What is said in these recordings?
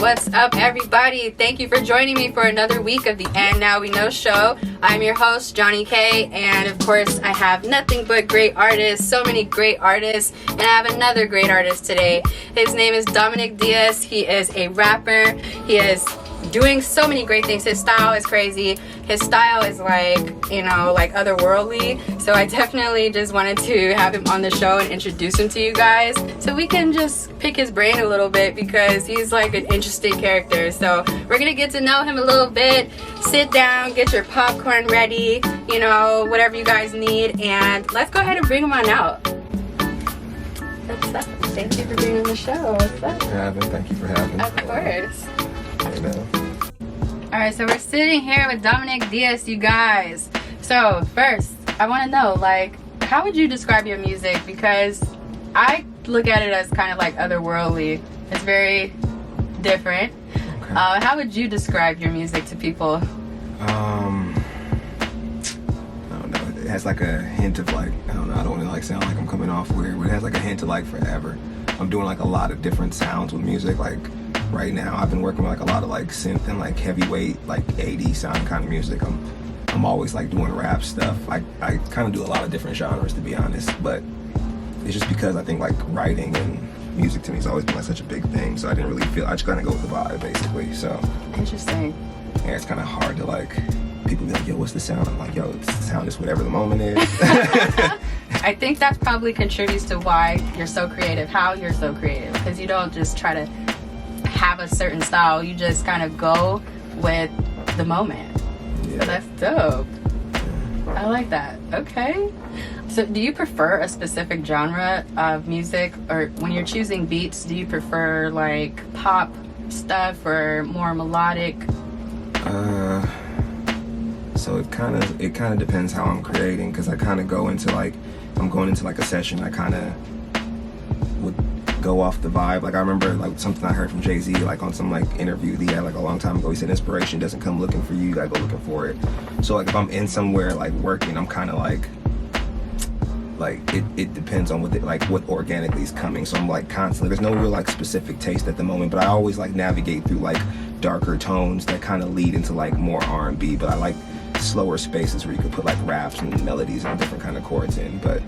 What's up, everybody? Thank you for joining me for another week of the And Now We Know show. I'm your host, Jonnie Kae, and of course, I have nothing but great artists, so many great artists, and I have another great artist today. His name is Dominic Deas. He is a rapper. He is doing so many great things. His style is crazy. His style is like otherworldly. So I definitely just wanted to have him on the show and introduce him to you guys so we can just pick his brain a little bit because he's like an interesting character. So we're gonna get to know him a little bit. Sit down, get your popcorn ready, whatever you guys need, and let's go ahead and bring him on out. What's up? Thank you for being on the show. What's up? Thank you for having me. Of course. Amen. Alright, so we're sitting here with Dominic Deas, you guys. So first, I want to know, how would you describe your music? Because I look at it as kind of like otherworldly. It's very different. Okay. How would you describe your music to people? I don't know. It has like a hint of I don't want to sound like I'm coming off weird, but it has like a hint of forever. I'm doing a lot of different sounds with music. Right now, I've been working with a lot of synth and heavyweight 80s sound kind of music. I'm always doing rap stuff. I kind of do a lot of different genres, to be honest, but it's just because I think writing and music to me has always been such a big thing. So I didn't really feel, I just kind of go with the vibe basically. So interesting. Yeah, it's kind of hard to people be like, yo, what's the sound? I'm like, yo, the sound is whatever the moment is. I think that probably contributes to why you're so creative, how you're so creative, because you don't just try to have a certain style, you just kind of go with the moment. Yeah. So that's dope. I like that. Okay. So do you prefer a specific genre of music, or when you're choosing beats, do you prefer pop stuff or more melodic? So it kind of depends how I'm creating, because I kind of go into I'm going into a session, I kind of would go off the vibe. I remember something I heard from Jay-Z on some interview he had a long time ago. He said inspiration doesn't come looking for you, you gotta go looking for it. So if I'm in somewhere working, I'm kind of it depends on what organically is coming. So I'm constantly, there's no real specific taste at the moment, but I always navigate through darker tones that kind of lead into more R&B, but I like slower spaces where you could put raps and melodies and different kind of chords in. But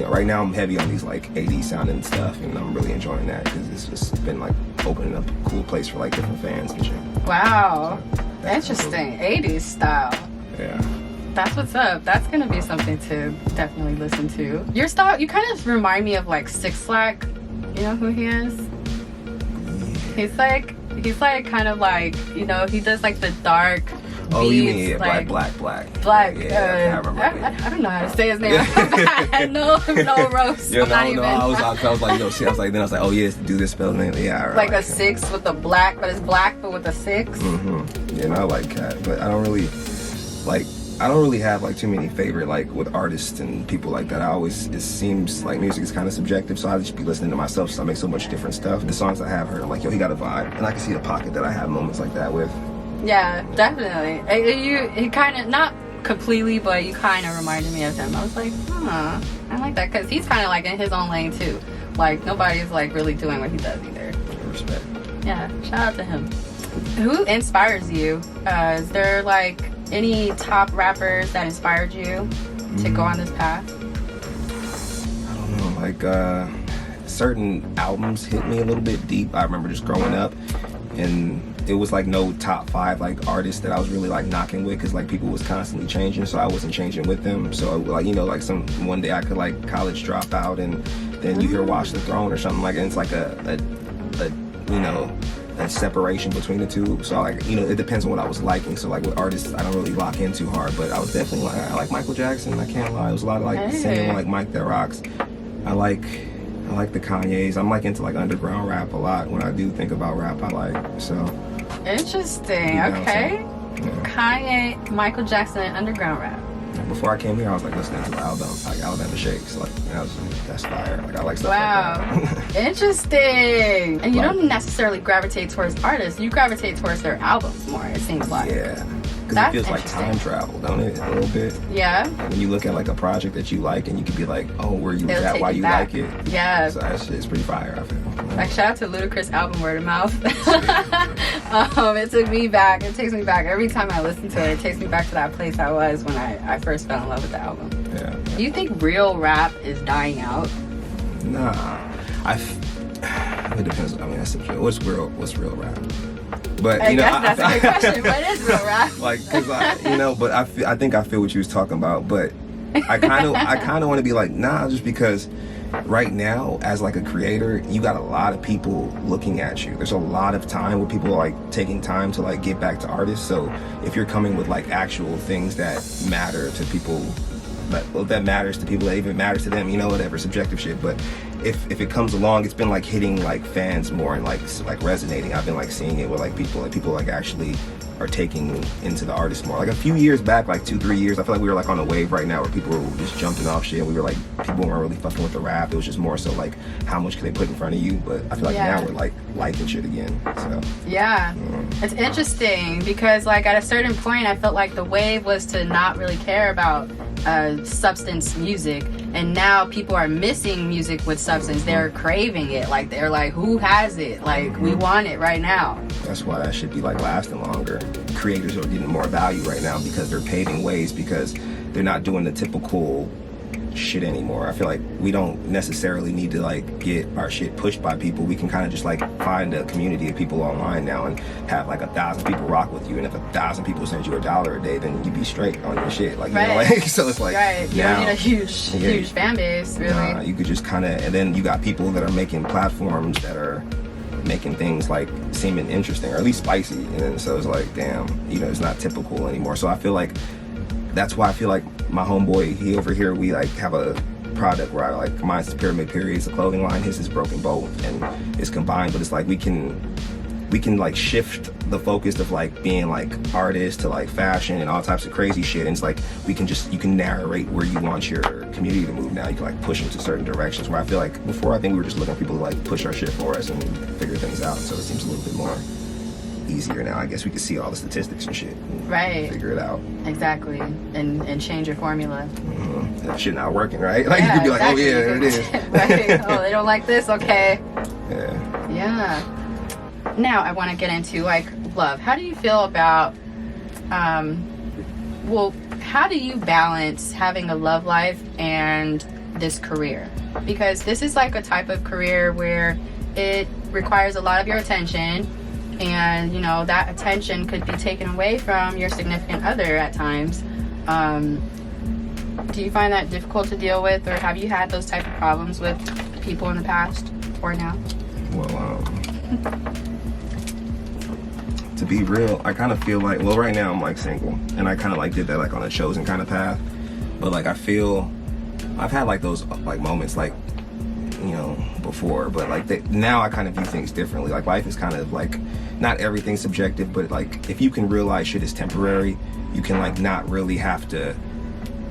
right now I'm heavy on these 80s sounding stuff, and I'm really enjoying that because it's just been opening up a cool place for different fans and shit. Wow, So, interesting. 80s style. Yeah. That's what's up. That's gonna be something to definitely listen to. Your style, you kind of remind me of Six Flag. You know who he is? He's kind of he does the dark beats. Oh, you mean Black. Yeah, I don't know how to say his name. no roast. Yeah, I was like, no, see, I was like, oh yes, do this spell name. Yeah, right. A 6 with the black, but it's black but with a 6. Mm-hmm. Yeah, and I like that, but I don't really have too many favorite with artists and people like that. It seems music is kind of subjective, so I just be listening to myself, so I make so much different stuff. The songs I have heard, I'm like, yo, he got a vibe, and I can see the pocket that I have moments like that with. Yeah, definitely. He kind of, not completely, but you kind of reminded me of him. I was like, I like that, because he's kind of in his own lane too. Nobody's really doing what he does either. Respect. Yeah, shout out to him. Who inspires you? Is there any top rappers that inspired you to go on this path? I don't know, certain albums hit me a little bit deep. I remember just growing up, and it was no top 5 artists that I was really knocking with, because people was constantly changing, so I wasn't changing with them. So some one day I could college drop out, and then you hear Watch the Throne or something and it's a separation between the two. So it depends on what I was liking. So with artists I don't really lock in too hard, but I was definitely I like Michael Jackson, I can't lie. It was a lot of singing Mike That Rocks. I like the Kanye's. I'm into underground rap a lot. When I do think about rap, so interesting. Okay. Yeah. Kanye, Michael Jackson, and underground rap. Before I came here, I was listening to the album, Alabama Shakes. That's fire. I like stuff like that. Interesting. And you don't necessarily gravitate towards artists. You gravitate towards their albums more, it seems like. Yeah. Because it feels like time travel, don't it? A little bit. Yeah. When you look at like a project that you like, and you could be like, oh, where you was It'll at, take why you you back. like it. Yeah. So that shit is pretty fire, I feel. Like, shout out to Ludacris' album Word of Mouth. It took me back. It takes me back. Every time I listen to it, it takes me back to that place I was when I first fell in love with the album. Yeah. Do you think real rap is dying out? Nah. It depends. I mean, that's what's real rap? But I guess that's a good question. What is real rap? Like, cause but I think I feel what you was talking about. But I kind of want to be like, nah, just because right now, as like a creator, you got a lot of people looking at you. There's a lot of time where people are like taking time to like get back to artists. So if you're coming with like actual things that matter to people, that matters to people, that even matters to them, whatever, subjective shit. But if it comes along, it's been like hitting like fans more and like resonating. I've been like seeing it with like people like actually are taking into the artist more. Like a few years back, like 2-3 years, I feel like we were like on a wave right now where people were just jumping off shit. We were like, people weren't really fucking with the rap. It was just more so like, how much can they put in front of you? But I feel like now we're like liking shit again. So yeah, it's interesting because like at a certain point, I felt like the wave was to not really care about substance music, and now people are missing music with substance. They're craving it. Like they're like, who has it? Like we want it right now. That's why that should be like lasting longer. Creators are getting more value right now because they're paving ways, because they're not doing the typical shit anymore. I feel like we don't necessarily need to like get our shit pushed by people. We can kind of just like find a community of people online now and have like 1,000 people rock with you, and if 1,000 people send you $1 a day, then you be straight on your shit, like so it's like you don't need a huge fan base, really. You could just kind of, and then you got people that are making platforms that are making things like seeming interesting or at least spicy, and then so it's like, damn, it's not typical anymore. So I feel like that's why I feel like my homeboy, he over here, we like have a product where I like, mine's is Pyramid Periods, the clothing line, his is Broken Boat, and it's combined. But it's like we can like shift the focus of like being like artists to like fashion and all types of crazy shit, and it's like you can narrate where you want your community to move now. You can like push into certain directions, where I feel like before, I think we were just looking for people to like push our shit for us and figure things out. So it seems a little bit more easier now. I guess we can see all the statistics and shit and figure it out. Exactly. And change your formula. That shit not working, right? Like you could be like, exactly. Oh yeah, there it is. Right. Oh, they don't like this, okay. Yeah. Now I want to get into like love. How do you feel about how do you balance having a love life and this career? Because this is like a type of career where it requires a lot of your attention, and that attention could be taken away from your significant other at times. Do you find that difficult to deal with, or have you had those type of problems with people in the past or now? Well, to be real, I kind of feel like, well, right now I'm like single, and I kind of like did that like on a chosen kind of path, but like I feel I've had like those like moments like before, but like now I kind of view things differently. Like life is kind of like, not everything's subjective, but like if you can realize shit is temporary, you can like not really have to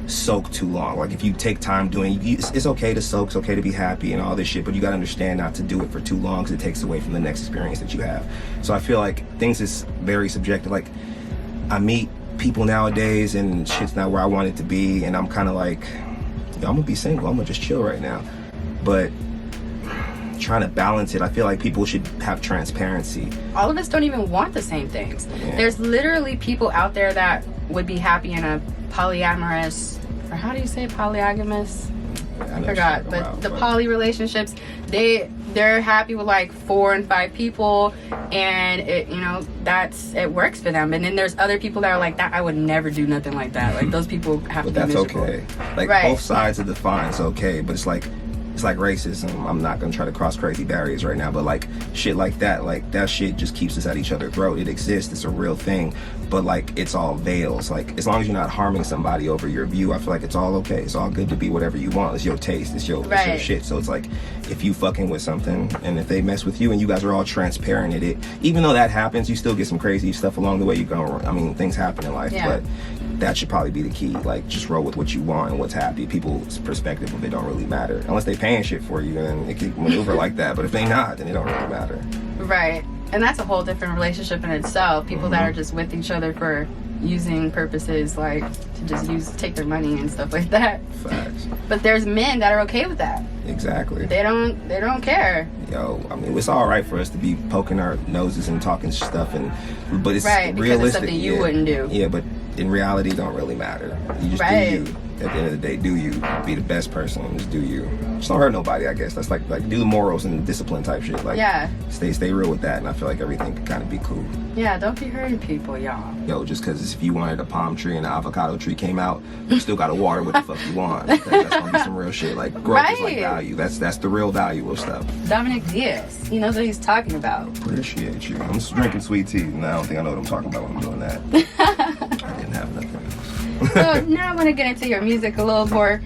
soak too long. Like if you take time doing, it's okay to soak, it's okay to be happy and all this shit, but you gotta understand not to do it for too long, because it takes away from the next experience that you have. So I feel like things is very subjective. Like I meet people nowadays and shit's not where I want it to be, and I'm kind of like, I'm gonna be single, I'm gonna just chill right now. But trying to balance it, I feel like people should have transparency. All of us don't even want the same things. Yeah. There's literally people out there that would be happy in a polyamorous, or how do you say polygamous? I forgot, but the poly relationships, they're happy with like 4 and 5 people, and it works for them. And then there's other people that are like that. I would never do nothing like that. Like those people have to be miserable. Okay. Like both sides of the fine is okay, but it's like racism. I'm not gonna try to cross crazy barriers right now, but like shit like that shit just keeps us at each other's throat. It exists, it's a real thing, but like it's all veils. Like as long as you're not harming somebody over your view, I feel like it's all okay. It's all good to be whatever you want. It's your taste, it's your shit. So it's like, if you fucking with something and if they mess with you and you guys are all transparent in it, even though that happens, you still get some crazy stuff along the way. You go, I mean, things happen in life, but that should probably be the key. Like just roll with what you want and what's happy. People's perspective of it don't really matter unless they paying shit for you, and it can maneuver like that. But if they not, then it don't really matter. Right. And that's a whole different relationship in itself. People that are just with each other for using purposes like to just take their money and stuff like that. Facts. But there's men that are okay with that. Exactly. They don't care. Yo, I mean, it's all right for us to be poking our noses and talking stuff, but it's right, because realistic. It's something you wouldn't do. Yeah, but in reality, it don't really matter. You just do you. At the end of the day, do you. Be the best person. Just do you. Just don't hurt nobody, I guess. That's like do the morals and discipline type shit. Like, yeah. Stay real with that, and I feel like everything can kind of be cool. Yeah, don't be hurting people, y'all. Yo, just because if you wanted a palm tree and an avocado tree came out, you still got to water what the fuck you want. That's going to be some real shit. Like, growth is like value. That's the real value of stuff. Dominic Deas, he knows what he's talking about. Appreciate you. I'm just drinking sweet tea, and I don't think I know what I'm talking about when I'm doing that. I didn't have nothing else. So now I want to get into your music a little more.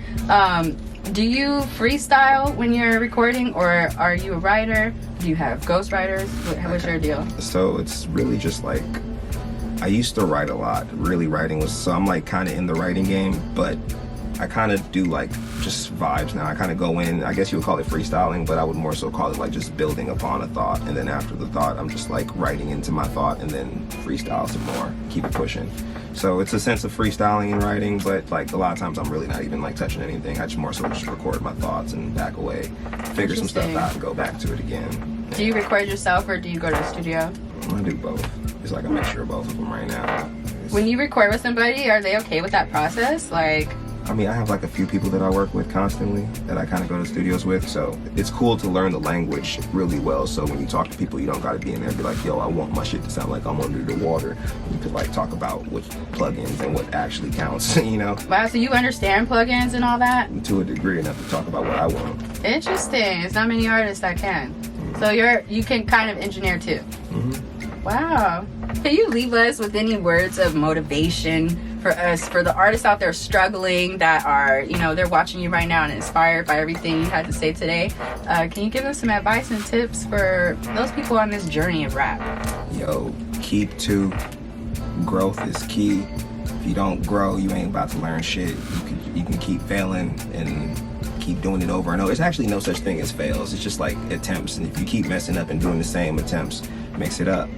Do you freestyle when you're recording, or are you a writer? Do you have ghostwriters? What's your deal? So it's really just like, I used to write a lot. Really writing was, so I'm like kind of in the writing game, but I kind of do like just vibes now. I kind of go in, I guess you would call it freestyling, but I would more so call it like just building upon a thought, and then after the thought, I'm just like writing into my thought and then freestyle some more, keep it pushing. So it's a sense of freestyling and writing, but like a lot of times I'm really not even like touching anything. I just more so just record my thoughts and back away, figure some stuff out and go back to it again. Do you record yourself or do you go to the studio? I do both. It's like a mixture of both of them right now. When you record with somebody, are they okay with that process? Like, I mean, I have like a few people that I work with constantly that I kind of go to studios with, so it's cool to learn the language really well. So when you talk to people, you don't gotta be in there and be like, yo, I want my shit to sound like I'm under the water. You could like talk about which plugins and what actually counts, you know? Wow, so you understand plugins and all that? To a degree, enough to talk about what I want. Interesting. There's not many artists that can. Mm-hmm. So you can kind of engineer too. Mm-hmm. Wow. Can you leave us with any words of motivation for us, for the artists out there struggling that are, you know, they're watching you right now and inspired by everything you had to say today? Can you give them some advice and tips for those people on this journey of rap? Yo, keep to. Growth is key. If you don't grow, you ain't about to learn shit. You can keep failing and keep doing it over and over. There's actually no such thing as fails. It's just like attempts. And if you keep messing up and doing the same attempts, mix it up.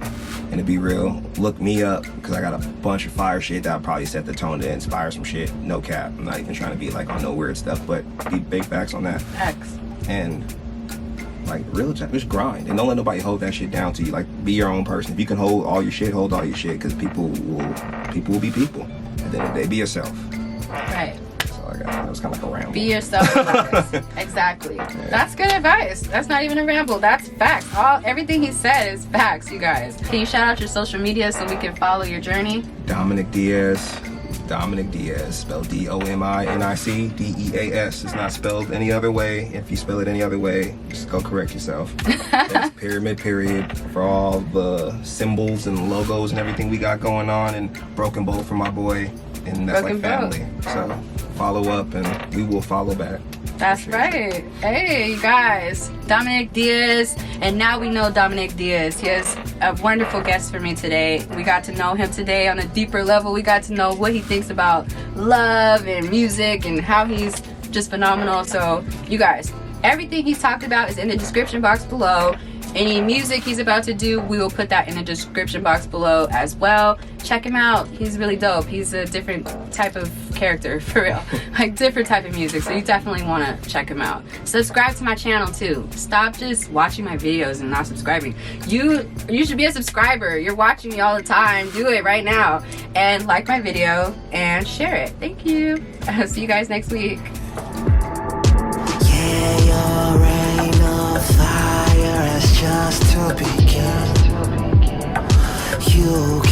And to be real, look me up, because I got a bunch of fire shit that I'll probably set the tone to inspire some shit. No cap. I'm not even trying to be like on no weird stuff, but be big facts on that. Facts. And like real, just grind. And don't let nobody hold that shit down to you. Like, be your own person. If you can hold all your shit, hold all your shit, because people will be people. At the end of the day, be yourself. Right. That was kind of like a ramble. Be yourself. Exactly. Yeah. That's good advice. That's not even a ramble. That's facts. Everything he said is facts, you guys. Can you shout out your social media so we can follow your journey? Dominic Deas, spelled Dominic Deas. It's not spelled any other way. If you spell it any other way, just go correct yourself. That's pyramid, period, for all the symbols and logos and everything we got going on, and Broken Boat for my boy. And that's Broken like family. Boat. So follow up and we will follow back. That's right. Hey, you guys. Dominic Deas. And now we know Dominic Deas. He has a wonderful guest for me today. We got to know him today on a deeper level. We got to know what he thinks about love and music and how he's just phenomenal. So, you guys, everything he's talked about is in the description box below. Any music he's about to do, we will put that in the description box below as well. Check him out. He's really dope. He's a different type of character, for real. Like, different type of music, so you definitely want to check him out. Subscribe to my channel, too. Stop just watching my videos and not subscribing. You should be a subscriber. You're watching me all the time. Do it right now. And like my video and share it. Thank you. I'll see you guys next week. Yeah, your reign of fire has just to begin. You